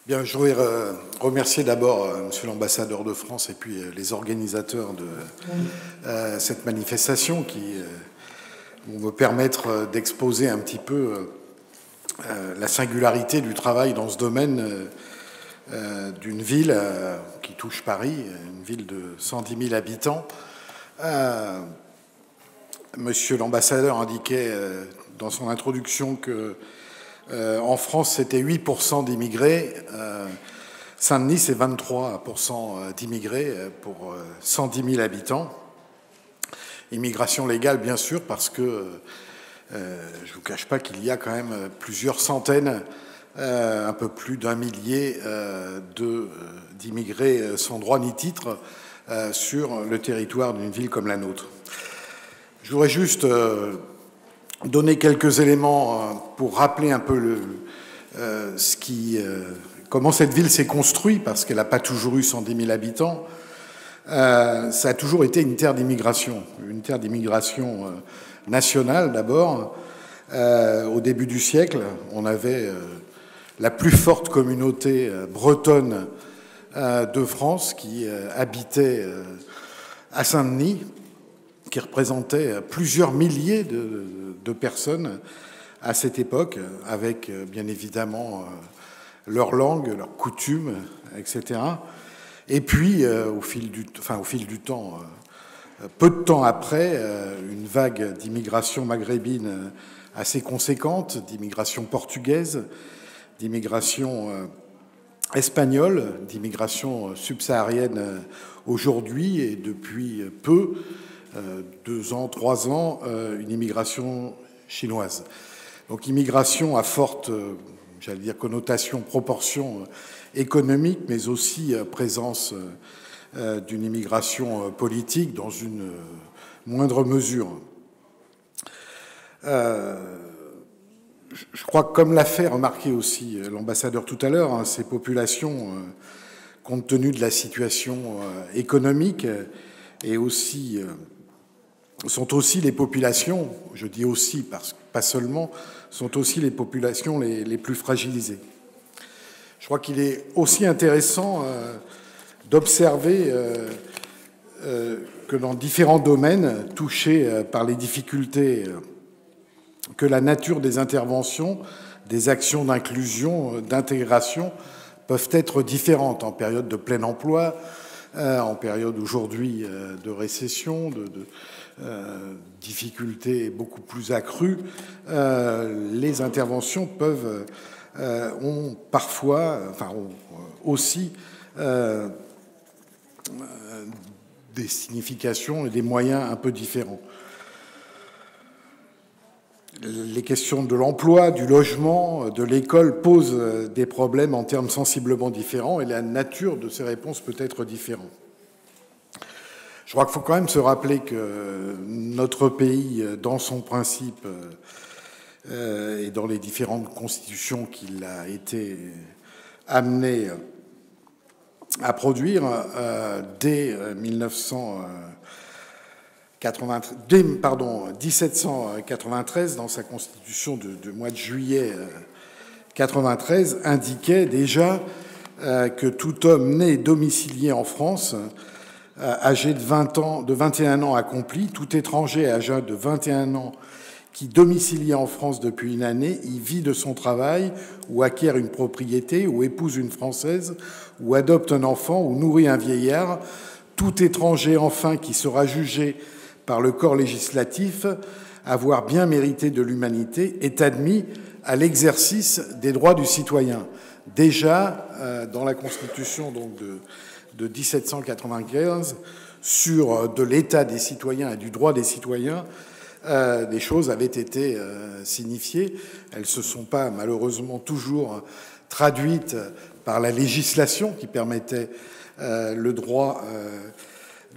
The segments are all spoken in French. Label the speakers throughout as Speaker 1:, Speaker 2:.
Speaker 1: Bien, je voudrais remercier d'abord Monsieur l'ambassadeur de France et puis les organisateurs de cette manifestation qui vont me permettre d'exposer un petit peu la singularité du travail dans ce domaine d'une ville qui touche Paris, une ville de 110 000 habitants. Monsieur l'ambassadeur indiquait dans son introduction que en France, c'était 8% d'immigrés. Saint-Denis, c'est 23% d'immigrés pour 110 000 habitants. Immigration légale, bien sûr, parce que je ne vous cache pas qu'il y a quand même plusieurs centaines, un peu plus d'un millier d'immigrés sans droit ni titre sur le territoire d'une ville comme la nôtre. Je voudrais juste donner quelques éléments pour rappeler un peu comment cette ville s'est construite, parce qu'elle n'a pas toujours eu 110 000 habitants. Ça a toujours été une terre d'immigration nationale d'abord. Au début du siècle, on avait la plus forte communauté bretonne de France qui habitait à Saint-Denis, qui représentait plusieurs milliers de personnes à cette époque, avec bien évidemment leur langue, leurs coutumes, etc. Et puis, au fil du temps, peu de temps après, une vague d'immigration maghrébine assez conséquente, d'immigration portugaise, d'immigration espagnole, d'immigration subsaharienne aujourd'hui et depuis peu, 2 ans, 3 ans, une immigration chinoise. Donc immigration à forte, j'allais dire, connotation, proportion économique, mais aussi présence d'une immigration politique dans une moindre mesure. Je crois que, comme l'a fait remarquer aussi l'ambassadeur tout à l'heure, ces populations, compte tenu de la situation économique, et aussi sont aussi les populations, je dis aussi parce que pas seulement, sont aussi les populations les plus fragilisées. Je crois qu'il est aussi intéressant d'observer que dans différents domaines touchés par les difficultés, que la nature des interventions, des actions d'inclusion, d'intégration peuvent être différentes en période de plein emploi, en période aujourd'hui de récession, de difficultés beaucoup plus accrues. Les interventions ont aussi des significations et des moyens un peu différents. Les questions de l'emploi, du logement, de l'école posent des problèmes en termes sensiblement différents et la nature de ces réponses peut être différente. Je crois qu'il faut quand même se rappeler que notre pays, dans son principe et dans les différentes constitutions qu'il a été amené à produire dès 1793, dans sa constitution du mois de juillet 93, indiquait déjà que tout homme né et domicilié en France, âgé de 21 ans accompli, tout étranger âgé de 21 ans qui domicilie en France depuis une année, y vit de son travail, ou acquiert une propriété, ou épouse une Française, ou adopte un enfant, ou nourrit un vieillard, tout étranger enfin qui sera jugé par le corps législatif avoir bien mérité de l'humanité est admis à l'exercice des droits du citoyen. Déjà, dans la Constitution donc, de 1795, sur de l'état des citoyens et du droit des citoyens, des choses avaient été signifiées. Elles ne se sont pas malheureusement toujours traduites par la législation qui permettait le droit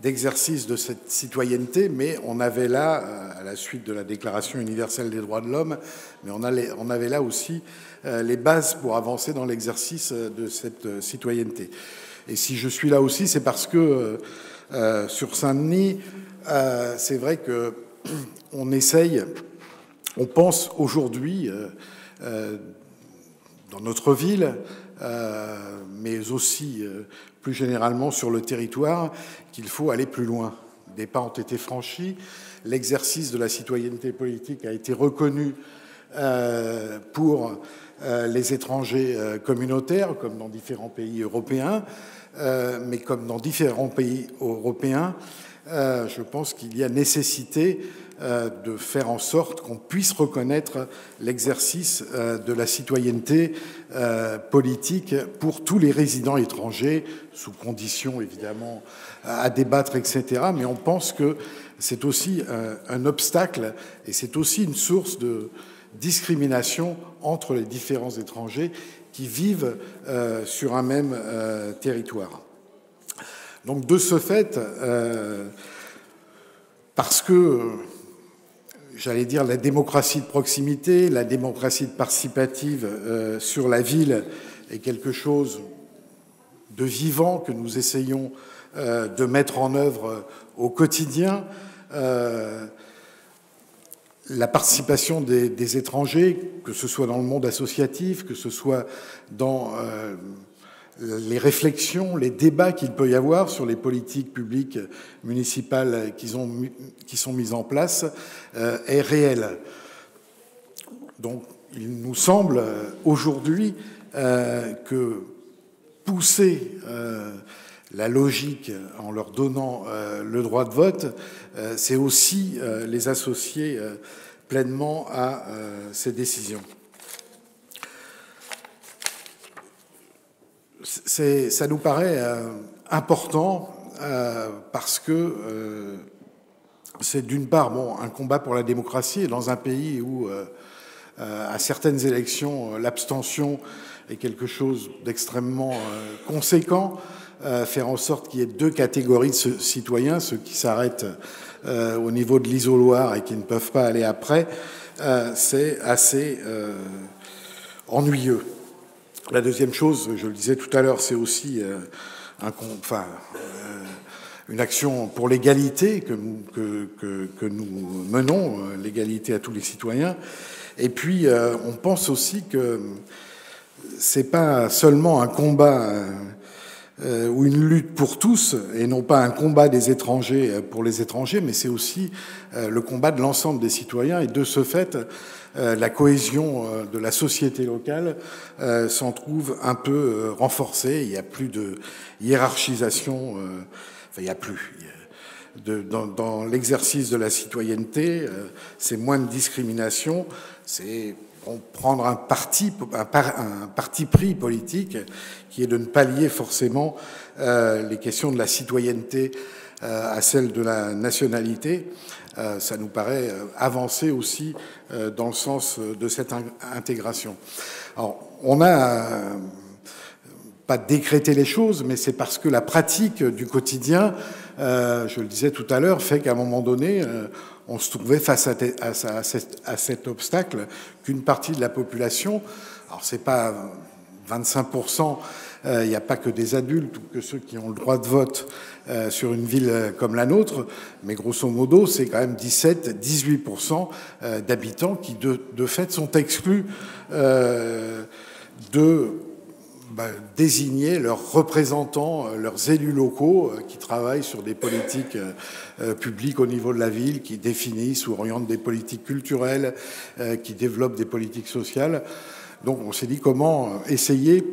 Speaker 1: d'exercice de cette citoyenneté, mais on avait là, à la suite de la Déclaration universelle des droits de l'homme, mais on avait là aussi les bases pour avancer dans l'exercice de cette citoyenneté. Et si je suis là aussi, c'est parce que sur Saint-Denis, c'est vrai que on pense aujourd'hui dans notre ville mais aussi plus généralement sur le territoire, qu'il faut aller plus loin. Des pas ont été franchis. L'exercice de la citoyenneté politique a été reconnu pour les étrangers communautaires, comme dans différents pays européens, mais comme dans différents pays européens, je pense qu'il y a nécessité de faire en sorte qu'on puisse reconnaître l'exercice de la citoyenneté politique pour tous les résidents étrangers, sous conditions évidemment à débattre, etc. Mais on pense que c'est aussi un obstacle et c'est aussi une source de discrimination entre les différents étrangers qui vivent sur un même territoire. Donc de ce fait, parce que, j'allais dire, la démocratie de proximité, la démocratie participative sur la ville est quelque chose de vivant que nous essayons de mettre en œuvre au quotidien. La participation des étrangers, que ce soit dans le monde associatif, que ce soit dans les réflexions, les débats qu'il peut y avoir sur les politiques publiques municipales qui sont mises en place, est réelle. Donc, il nous semble aujourd'hui que pousser la logique en leur donnant le droit de vote, c'est aussi les associer pleinement à ces décisions. Ça nous paraît important parce que c'est d'une part un combat pour la démocratie, et dans un pays où à certaines élections l'abstention est quelque chose d'extrêmement conséquent, faire en sorte qu'il y ait deux catégories de citoyens, ceux qui s'arrêtent au niveau de l'isoloir et qui ne peuvent pas aller après, c'est assez ennuyeux. La deuxième chose, je le disais tout à l'heure, c'est aussi une action pour l'égalité que nous menons, l'égalité à tous les citoyens. Et puis, on pense aussi que c'est pas seulement un combat ou une lutte pour tous, et non pas un combat des étrangers pour les étrangers, mais c'est aussi le combat de l'ensemble des citoyens. Et de ce fait, la cohésion de la société locale s'en trouve un peu renforcée. Il n'y a plus de hiérarchisation, enfin il n'y a plus. Dans l'exercice de la citoyenneté, c'est moins de discrimination, c'est prendre un parti pris politique qui est de ne pas lier forcément les questions de la citoyenneté à celles de la nationalité. Ça nous paraît avancer aussi dans le sens de cette intégration. Alors, on n'a pas décrété les choses, mais c'est parce que la pratique du quotidien, je le disais tout à l'heure, fait qu'à un moment donné, on se trouvait face à cet obstacle qu'une partie de la population, alors c'est pas 25%, il n'y a pas que des adultes ou que ceux qui ont le droit de vote sur une ville comme la nôtre, mais grosso modo, c'est quand même 17-18% d'habitants qui, de fait, sont exclus de désigner leurs représentants, leurs élus locaux qui travaillent sur des politiques publiques au niveau de la ville, qui définissent ou orientent des politiques culturelles, qui développent des politiques sociales. Donc on s'est dit comment essayer,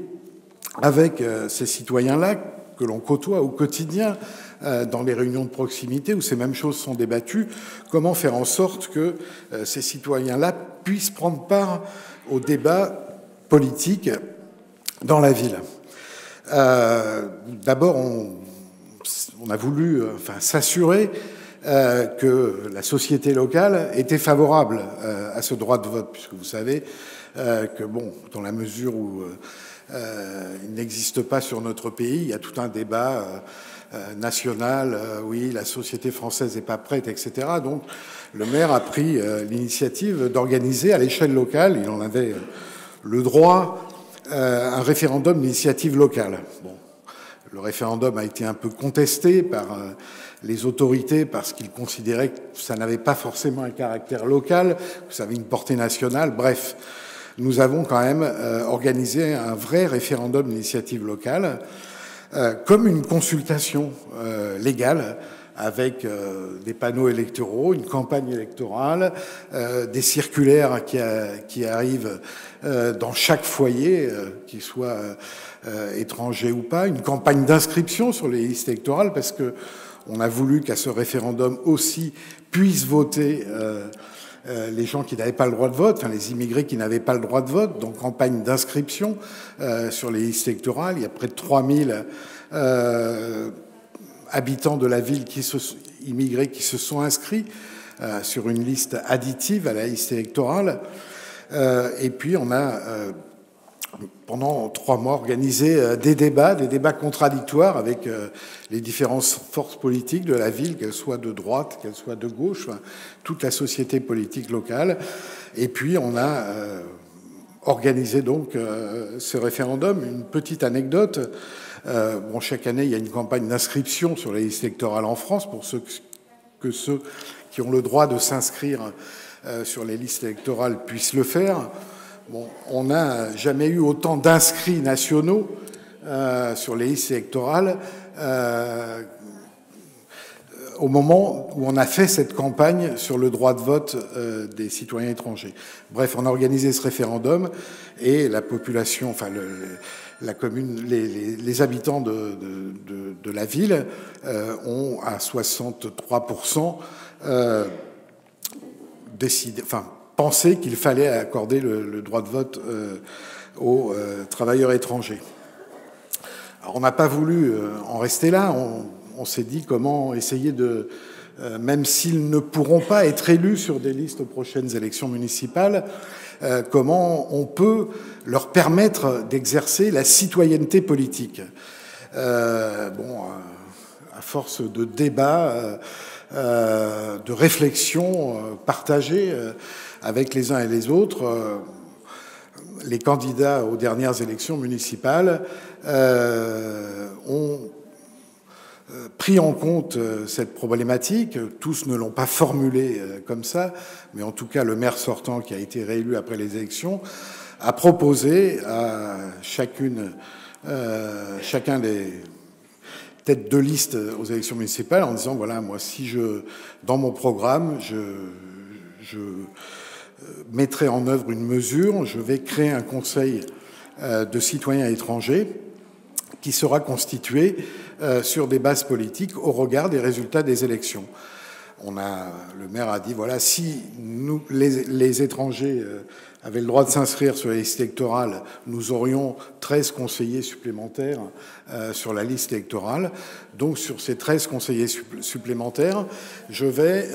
Speaker 1: avec ces citoyens-là que l'on côtoie au quotidien dans les réunions de proximité où ces mêmes choses sont débattues, comment faire en sorte que ces citoyens-là puissent prendre part au débat politique dans la ville. D'abord, on a voulu s'assurer que la société locale était favorable à ce droit de vote, puisque vous savez que, dans la mesure où il n'existe pas sur notre pays, il y a tout un débat national, oui, la société française n'est pas prête, etc. Donc, le maire a pris l'initiative d'organiser à l'échelle locale, il en avait le droit, un référendum d'initiative locale. Bon, le référendum a été un peu contesté par les autorités parce qu'ils considéraient que ça n'avait pas forcément un caractère local, que ça avait une portée nationale. Bref, nous avons quand même organisé un vrai référendum d'initiative locale, comme une consultation légale, avec des panneaux électoraux, une campagne électorale, des circulaires qui arrivent dans chaque foyer, qu'il soit étranger ou pas, une campagne d'inscription sur les listes électorales, parce que on a voulu qu'à ce référendum aussi puissent voter les gens qui n'avaient pas le droit de vote, enfin les immigrés qui n'avaient pas le droit de vote, donc campagne d'inscription sur les listes électorales. Il y a près de 3000 habitants de la ville immigrés qui se sont inscrits sur une liste additive à la liste électorale. Et puis on a pendant 3 mois organisé des débats contradictoires avec les différentes forces politiques de la ville, qu'elles soient de droite, qu'elles soient de gauche, enfin, toute la société politique locale. Et puis on a organisé donc ce référendum. Une petite anecdote. Bon, chaque année, il y a une campagne d'inscription sur les listes électorales en France pour ceux qui ont le droit de s'inscrire sur les listes électorales puissent le faire. Bon, on n'a jamais eu autant d'inscrits nationaux sur les listes électorales au moment où on a fait cette campagne sur le droit de vote des citoyens étrangers. Bref, on a organisé ce référendum et la population, enfin la commune, les habitants de la ville ont à 63% décidé, enfin pensé qu'il fallait accorder le droit de vote aux travailleurs étrangers. Alors on n'a pas voulu en rester là. On s'est dit comment essayer de, même s'ils ne pourront pas être élus sur des listes aux prochaines élections municipales, comment on peut leur permettre d'exercer la citoyenneté politique. À force de débats, de réflexions partagées avec les uns et les autres, les candidats aux dernières élections municipales ont pris en compte cette problématique. Tous ne l'ont pas formulée comme ça, mais en tout cas, le maire sortant, qui a été réélu après les élections, a proposé à chacun des têtes de liste aux élections municipales en disant, voilà, moi, dans mon programme, je mettrai en œuvre une mesure, je vais créer un conseil de citoyens étrangers qui sera constitué sur des bases politiques au regard des résultats des élections. Le maire a dit, voilà, si les étrangers avaient le droit de s'inscrire sur les listes électorales, nous aurions 13 conseillers supplémentaires sur la liste électorale. Donc sur ces 13 conseillers supplémentaires, je vais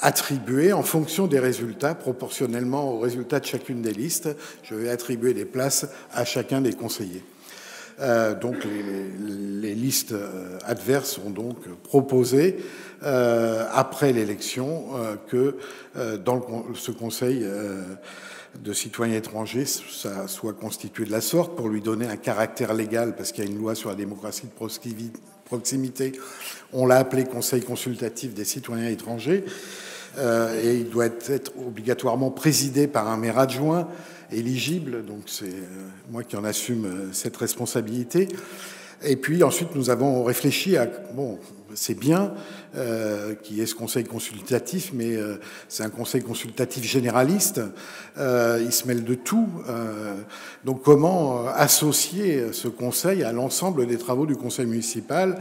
Speaker 1: attribuer, en fonction des résultats, proportionnellement aux résultats de chacune des listes, je vais attribuer des places à chacun des conseillers. Donc les listes adverses ont donc proposé, après l'élection, que dans ce conseil de citoyens étrangers, ça soit constitué de la sorte pour lui donner un caractère légal, parce qu'il y a une loi sur la démocratie de proximité. On l'a appelé Conseil consultatif des citoyens étrangers, et il doit être obligatoirement présidé par un maire adjoint éligible, donc c'est moi qui en assume cette responsabilité. Et puis ensuite, nous avons réfléchi à, bon, c'est bien qu'il y ait ce conseil consultatif, mais c'est un conseil consultatif généraliste, il se mêle de tout. Donc comment associer ce conseil à l'ensemble des travaux du conseil municipal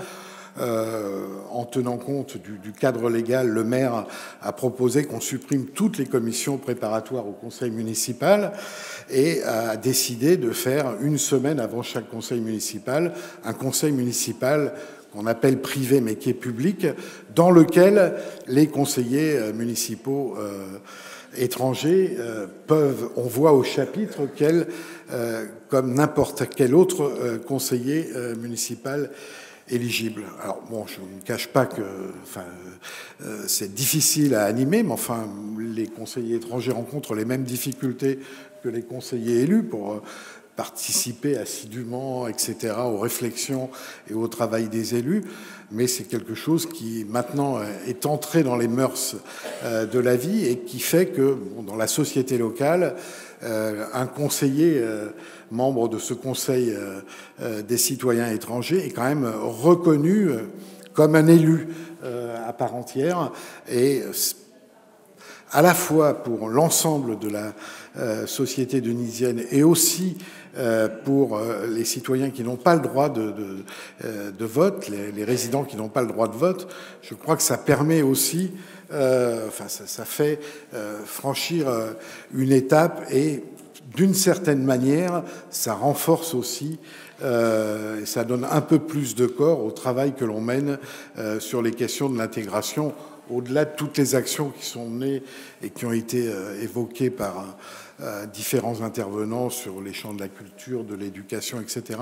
Speaker 1: en tenant compte du cadre légal? Le maire a proposé qu'on supprime toutes les commissions préparatoires au conseil municipal et a décidé de faire une semaine avant chaque conseil municipal un conseil municipal qu'on appelle privé mais qui est public, dans lequel les conseillers municipaux étrangers on voit au chapitre comme n'importe quel autre conseiller municipal éligible. Alors bon, je ne cache pas que c'est difficile à animer, mais enfin, les conseillers étrangers rencontrent les mêmes difficultés que les conseillers élus pour participer assidûment, etc., aux réflexions et au travail des élus. Mais c'est quelque chose qui maintenant est entré dans les mœurs de la vie et qui fait que dans la société locale, un conseiller, membre de ce conseil des citoyens étrangers, est quand même reconnu comme un élu à part entière, et à la fois pour l'ensemble de la société tunisienne et aussi pour les citoyens qui n'ont pas le droit de vote, les résidents qui n'ont pas le droit de vote. Je crois que ça permet aussi, ça fait franchir une étape, et d'une certaine manière, ça renforce aussi, et ça donne un peu plus de corps au travail que l'on mène sur les questions de l'intégration, au-delà de toutes les actions qui sont menées et qui ont été évoquées par différents intervenants sur les champs de la culture, de l'éducation, etc.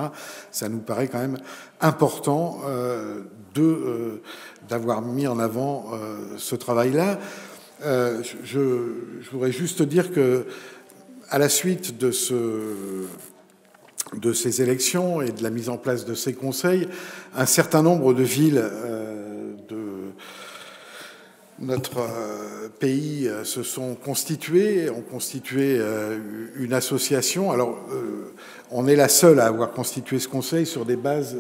Speaker 1: Ça nous paraît quand même important d'avoir mis en avant ce travail-là. Je voudrais juste dire que, à la suite de ces élections et de la mise en place de ces conseils, un certain nombre de villes de notre pays se sont constituées, ont constitué une association. Alors, on est la seule à avoir constitué ce conseil sur des bases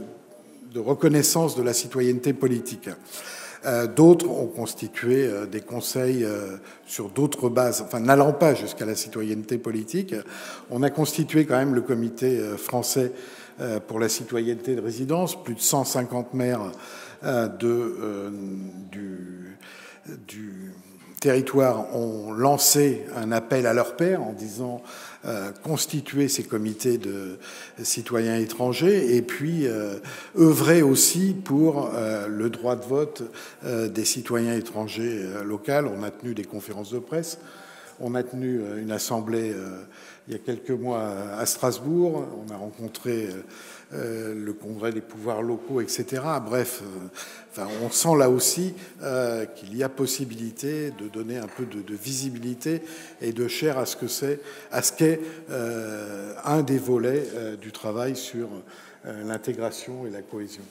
Speaker 1: de reconnaissance de la citoyenneté politique. D'autres ont constitué des conseils sur d'autres bases, enfin n'allant pas jusqu'à la citoyenneté politique. On a constitué quand même le comité français pour la citoyenneté de résidence. Plus de 150 maires du territoire ont lancé un appel à leurs pairs en disant constituer ces comités de citoyens étrangers, et puis œuvrer aussi pour le droit de vote des citoyens étrangers locaux. On a tenu des conférences de presse, on a tenu une assemblée il y a quelques mois à Strasbourg, on a rencontré le Congrès des pouvoirs locaux, etc. Bref, on sent là aussi qu'il y a possibilité de donner un peu de visibilité et de chair à ce qu'est un des volets du travail sur l'intégration et la cohésion.